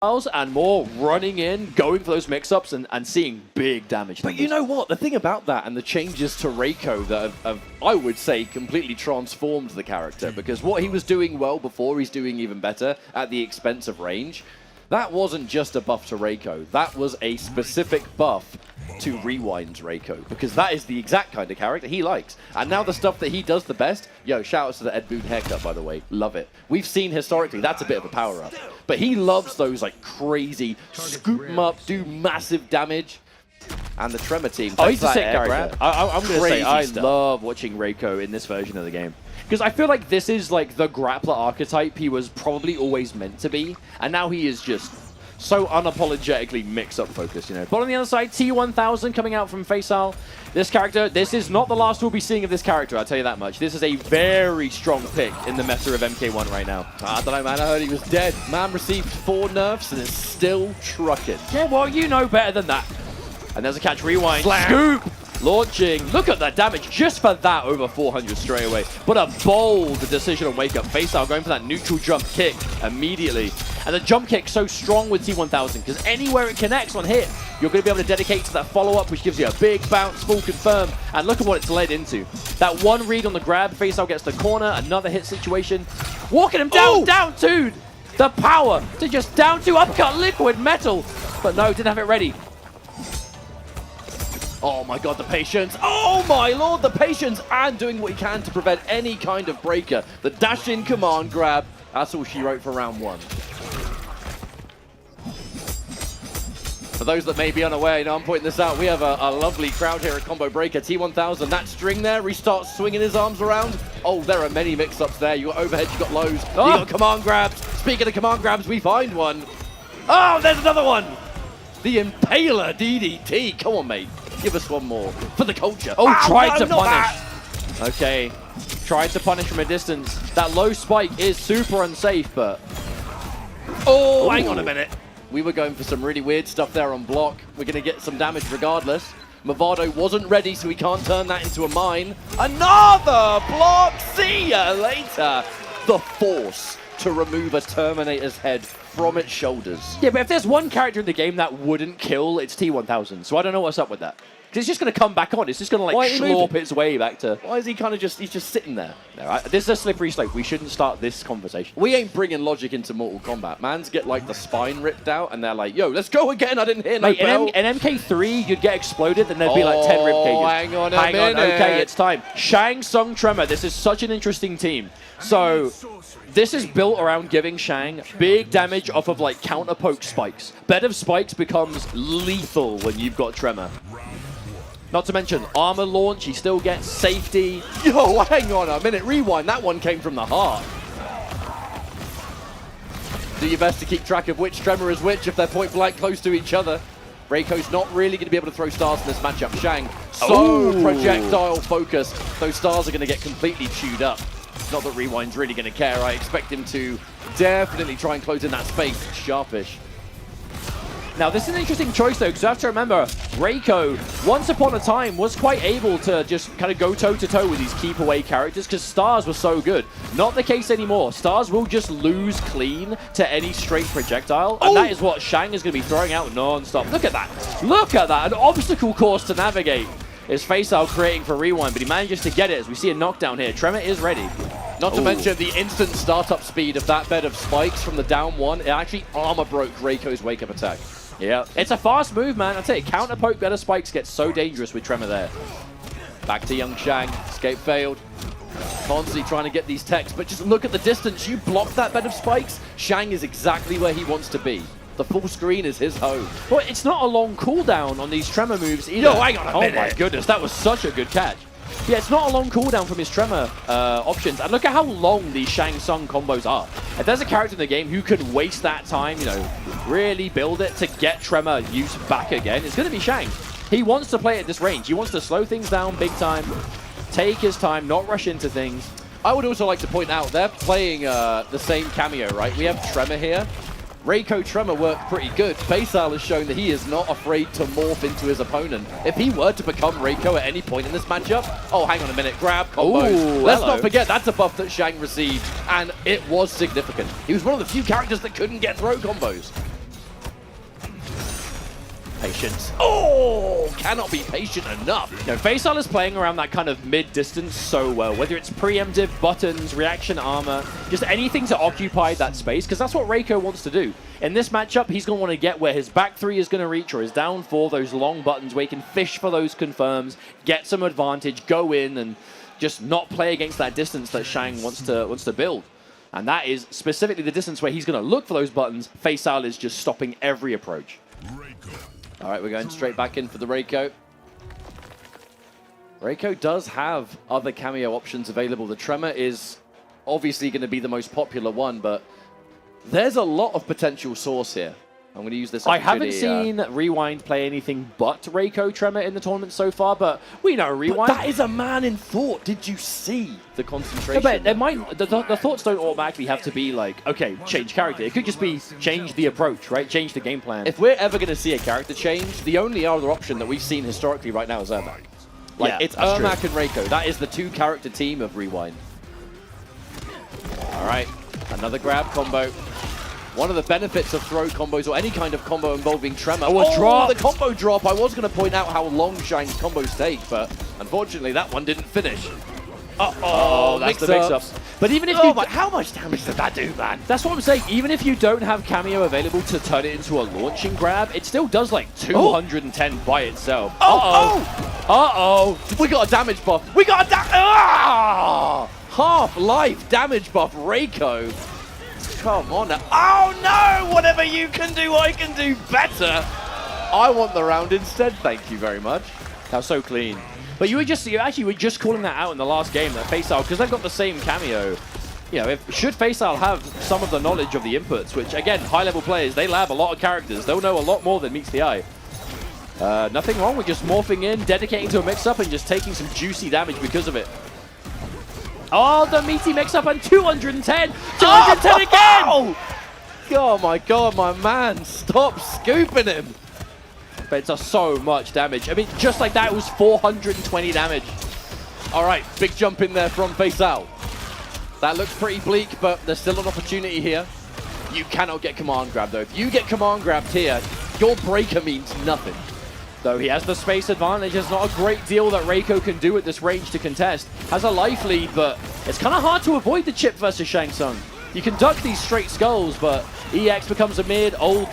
and more running in, going for those mix-ups and seeing big damage. But you know what? The thing about that and the changes to Reiko that have, I would say, completely transformed the character, because what he was doing well before, he's doing even better at the expense of range. That wasn't just a buff to Reiko. That was a specific buff to Rewind's Reiko, because that is the exact kind of character he likes. And now the stuff that he does the best, yo, shout outs to the Ed Boon haircut, by the way. Love it. We've seen historically, that's a bit of a power-up. But he loves those like crazy, scoop him up, do massive damage. And the Tremor team. Oh, he's a sick character. I'm going to say, I stuff. love watching Reiko in this version of the game. Because I feel like this is like the grappler archetype he was probably always meant to be. And now he is just so unapologetically mix-up focused, you know. But on the other side, T1000 coming out from Faysal. This character, this is not the last we'll be seeing of this character, I'll tell you that much. This is a very strong pick in the meta of MK1 right now. I don't know, man. I heard he was dead. Man received 4 nerfs and is still trucking. Yeah, well, you know better than that. And there's a catch rewind. Slam. Scoop! Launching. Look at that damage just for that, over 400 straight away. But a bold decision on Wake Up. Faysal going for that neutral jump kick immediately. And the jump kick so strong with T1000 because anywhere it connects on hit, you're going to be able to dedicate to that follow-up, which gives you a big bounce, full confirm. And look at what it's led into. That one read on the grab, Faysal gets the corner, another hit situation. Walking him down, down two. The power to just down two, uppercut liquid metal. But no, didn't have it ready. Oh my god, the patience. Oh my lord, the patience, and doing what he can to prevent any kind of breaker. The dash-in command grab. That's all she wrote for round 1. For those that may be unaware, you know, I'm pointing this out, we have a lovely crowd here at Combo Breaker. T1000, that string there, restarts swinging his arms around. Oh, there are many mix-ups there. You got overheads, you got lows, you got command grabs. Speaking of command grabs, we find one. Oh, there's another one. The Impaler DDT. Come on, mate. Give us one more for the culture. Oh, tried to punish. Okay, tried to punish from a distance. That low spike is super unsafe, but... Oh, hang on a minute. We were going for some really weird stuff there on block. We're going to get some damage regardless. Movado wasn't ready, so we can't turn that into a mine. Another block! See ya later! The force to remove a Terminator's head from its shoulders. Yeah, but if there's one character in the game that wouldn't kill, it's T1000. So I don't know what's up with that. Because it's just going to come back on. It's just going to like slurp its way back to... Why is he kind of just... He's just sitting there. No, this is a slippery slope. We shouldn't start this conversation. We ain't bringing logic into Mortal Kombat. Mans get like the spine ripped out and they're like, yo, let's go again. I didn't hear no bell. In MK3, you'd get exploded and there'd be like 10 rib cages. Hang on a minute. Okay, it's time. Shang Tsung Tremor. This is such an interesting team. So... this is built around giving Shang big damage off of like counter poke spikes. Bed of spikes becomes lethal when you've got Tremor. Not to mention armor launch, he still gets safety. Yo, hang on a minute, rewind. That one came from the heart. Do your best to keep track of which Tremor is which if they're point blank close to each other. Reiko's not really going to be able to throw stars in this matchup. Shang, so projectile focused. Those stars are going to get completely chewed up. Not that Rewind's really going to care. I expect him to definitely try and close in that space. Sharpish. Now, this is an interesting choice, though, because you have to remember, Reiko, once upon a time, was quite able to just kind of go toe-to-toe with these keep-away characters, because Stars were so good. Not the case anymore. Stars will just lose clean to any straight projectile, and that is what Shang is going to be throwing out non-stop. Look at that. Look at that. An obstacle course to navigate is Faysal creating for Rewind, but he manages to get it as we see a knockdown here. Tremor is ready. Not to mention the instant startup speed of that bed of spikes from the down one. It actually armor broke Reiko's wake-up attack. Yeah, it's a fast move, man. I'll tell you, counter poke better spikes gets so dangerous with Tremor there. Back to young Shang. Escape failed. Constantly trying to get these techs, but just look at the distance. You blocked that bed of spikes. Shang is exactly where he wants to be. The full screen is his home. Well, it's not a long cooldown on these Tremor moves either. Yo, hang on a minute. Oh my goodness, that was such a good catch. Yeah, it's not a long cooldown from his Tremor options. And look at how long these Shang Tsung combos are. If there's a character in the game who can waste that time, you know, really build it to get Tremor use back again, it's going to be Shang. He wants to play at this range. He wants to slow things down big time, take his time, not rush into things. I would also like to point out, they're playing the same cameo, right? We have Tremor here. Reiko Tremor worked pretty good. Faysal has shown that he is not afraid to morph into his opponent. If he were to become Reiko at any point in this matchup, oh, hang on a minute, grab combos. Ooh, Let's not forget, that's a buff that Shang received, and it was significant. He was one of the few characters that couldn't get throw combos. patience. Oh, cannot be patient enough. Faysal is playing around that kind of mid-distance so well, whether it's preemptive, buttons, reaction armor, just anything to occupy that space, because that's what Reiko wants to do. In this matchup, he's going to want to get where his back 3 is going to reach or his down 4, those long buttons where he can fish for those confirms, get some advantage, go in, and just not play against that distance that Shang wants to build. And that is specifically the distance where he's going to look for those buttons. Faysal is just stopping every approach. All right, we're going straight back in for the Reiko. Reiko does have other cameo options available. The Tremor is obviously going to be the most popular one, but there's a lot of potential source here. I'm going to use this I opportunity. haven't seen Rewind play anything but Reiko Tremor in the tournament so far, but we know Rewind. But that is a man in thought. Did you see the concentration? Yeah, but it might, the thoughts don't automatically have to be like, okay, change character. It could just be change the approach, right? Change the game plan. If we're ever going to see a character change, the only other option that we've seen historically right now is Ermac. Like, Yeah, it's that's Ermac true. and Reiko. That is the two-character team of Rewind. All right, another grab combo. One of the benefits of throw combos or any kind of combo involving Tremor. Oh, a drop! The combo drop. I was going to point out how long Shang's combos take, but unfortunately that one didn't finish. Oh, that's the mix-up. But even if you... But how much damage did that do, man? That's what I'm saying. Even if you don't have cameo available to turn it into a launching grab, it still does like 210 by itself. Uh-oh. We got a damage buff. We got a half-life damage buff, Reiko. Come on now. Oh no! Whatever you can do, I can do better. I want the round instead, thank you very much. That was so clean. But you actually were just calling that out in the last game, that Faysal, because they've got the same cameo. You know, should Faysal have some of the knowledge of the inputs, which again, high-level players, they lab a lot of characters. They'll know a lot more than meets the eye. Nothing wrong with just morphing in, dedicating to a mix-up, and just taking some juicy damage because of it. Oh, the meaty mix-up and 210! 210 again! Oh my god, my man, stop scooping him! But it does so much damage. I mean, just like that, it was 420 damage. All right, big jump in there from Faysal. That looks pretty bleak, but there's still an opportunity here. You cannot get command grab, though. If you get command grabbed here, your breaker means nothing. Though he has the space advantage, there's not a great deal that Reiko can do at this range to contest. Has a life lead, but it's kind of hard to avoid the chip versus Shang Tsung. You can duck these straight skulls, but EX becomes a mid, old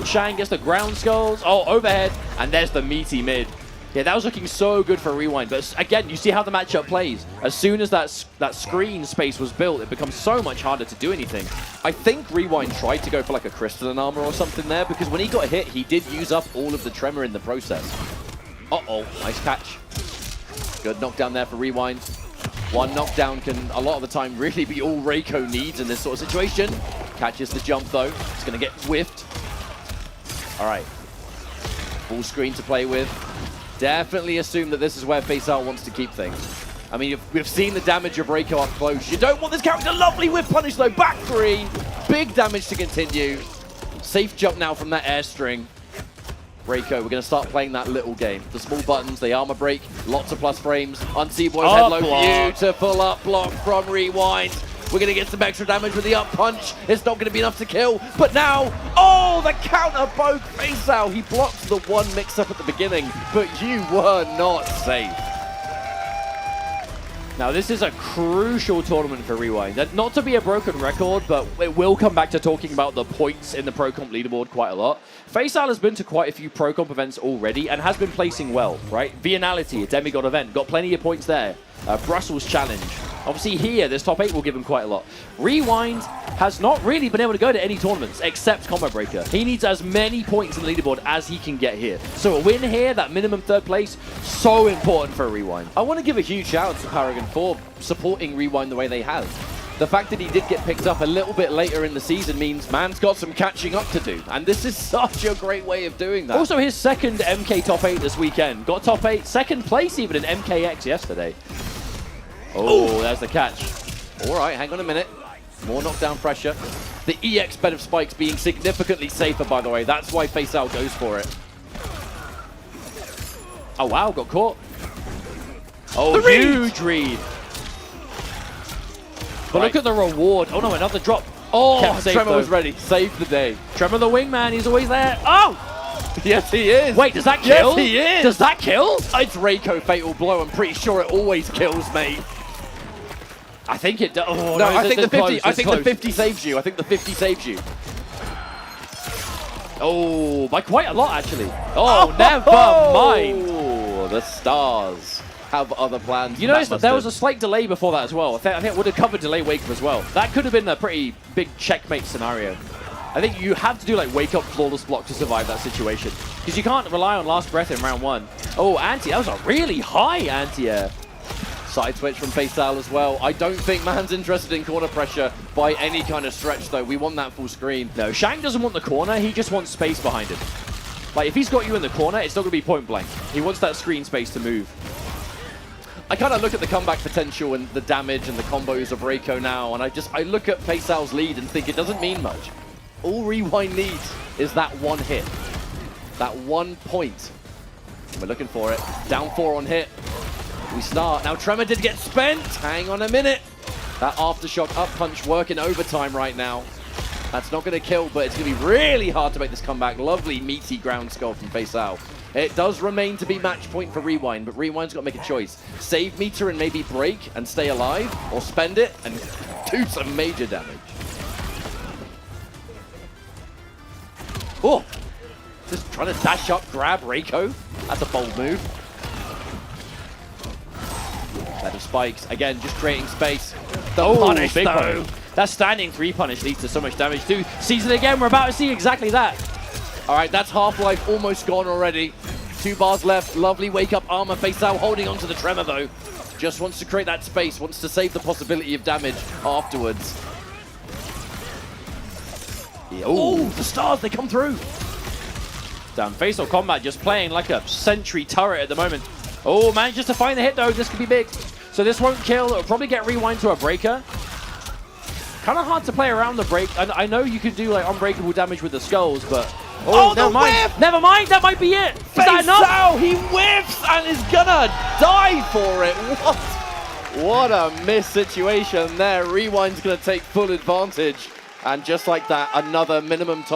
Shang gets the ground skulls, overhead, and there's the meaty mid. Yeah, that was looking so good for Rewind, but again, you see how the matchup plays. As soon as that screen space was built, it becomes so much harder to do anything. I think Rewind tried to go for like a crystalline armor or something there, because when he got hit, he did use up all of the Tremor in the process. Uh-oh, nice catch. Good knockdown there for Rewind. One knockdown can, a lot of the time, really be all Reiko needs in this sort of situation. Catches the jump, though. It's going to get whiffed. All right. Full screen to play with. Definitely assume that this is where Faysal wants to keep things. I mean, we've seen the damage of Reiko up close. You don't want this character. Lovely whiff punish, though. Back 3. Big damage to continue. Safe jump now from that air string. Reiko, we're going to start playing that little game. The small buttons, the armor break, lots of plus frames. Unsee Boy's head low. Beautiful up block from Rewind. We're going to get some extra damage with the up punch. It's not going to be enough to kill. But now, the counter poke. Faysal, he blocked the one mix-up at the beginning, but you were not safe. Now, this is a crucial tournament for Rewind. Not to be a broken record, but it will come back to talking about the points in the Pro Comp leaderboard quite a lot. Faysal has been to quite a few Pro Comp events already and has been placing well, right? Vianality, a demigod event, got plenty of points there. Brussels Challenge. Obviously here, this top 8 will give him quite a lot. Rewind has not really been able to go to any tournaments except Combo Breaker. He needs as many points in the leaderboard as he can get here. So a win here, that minimum 3rd place, so important for Rewind. I want to give a huge shout out to Paragon for supporting Rewind the way they have. The fact that he did get picked up a little bit later in the season means man's got some catching up to do. And this is such a great way of doing that. Also his second MK top 8 this weekend. Got top 8, 2nd place even in MKX yesterday. Oh, there's the catch. All right, hang on a minute. More knockdown pressure. The EX bed of spikes being significantly safer, by the way. That's why Faysal goes for it. Oh, wow, got caught. Oh, huge read. But look at the reward. Oh, no, another drop. Oh, Tremor was ready. Saved the day. Tremor the wingman, he's always there. Oh! Yes, he is. Wait, does that kill? Yes, he is. Does that kill? It's Reiko Fatal Blow. I'm pretty sure it always kills, mate. I think it does. Oh, No, I think the 50. Close, I think close. the 50 saves you. I think the 50 saves you. Oh, by quite a lot, actually. Oh, never mind. Oh, the stars have other plans. You notice that there was a slight delay before that as well. I think it would have covered delay wake up as well. That could have been a pretty big checkmate scenario. I think you have to do like wake up flawless block to survive that situation. Because you can't rely on last breath in round 1. Oh, anti. That was a really high anti-air. Side switch from Faysal as well. I don't think Man's interested in corner pressure by any kind of stretch, though. We want that full screen. No, Shang doesn't want the corner. He just wants space behind him. Like, if he's got you in the corner, it's not going to be point blank. He wants that screen space to move. I kind of look at the comeback potential and the damage and the combos of Reiko now, and I look at Faysal's lead and think it doesn't mean much. All Rewind needs is that one hit. That 1 point. We're looking for it. Down 4 on hit. We start. Now Tremor did get spent. Hang on a minute. That aftershock up punch working overtime right now. That's not going to kill, but it's going to be really hard to make this comeback. Lovely meaty ground skull from Faysal. It does remain to be match point for Rewind, but Rewind's got to make a choice. Save meter and maybe break and stay alive, or spend it and do some major damage. Oh, just trying to dash up, grab Reiko. That's a bold move. Better spikes. Again, just creating space. The punish, big though. punish. That standing 3 punish leads to so much damage too. Sees it again. We're about to see exactly that. All right, that's Half-Life almost gone already. 2 bars left. Lovely wake-up armor. Faysal holding onto the Tremor, though. Just wants to create that space. Wants to save the possibility of damage afterwards. Yeah. Oh, the stars, they come through. Damn, Faysal Combat just playing like a sentry turret at the moment. Oh, manages to find the hit, though. This could be big. So this won't kill. It'll probably get Rewind to a breaker. Kind of hard to play around the break. I know you can do like unbreakable damage with the skulls, but... Oh, never mind. whiff! Never mind. That might be it. Is that enough? Faysal, he whiffs and is gonna die for it. What a miss situation there. Rewind's gonna take full advantage. And just like that, another minimum time.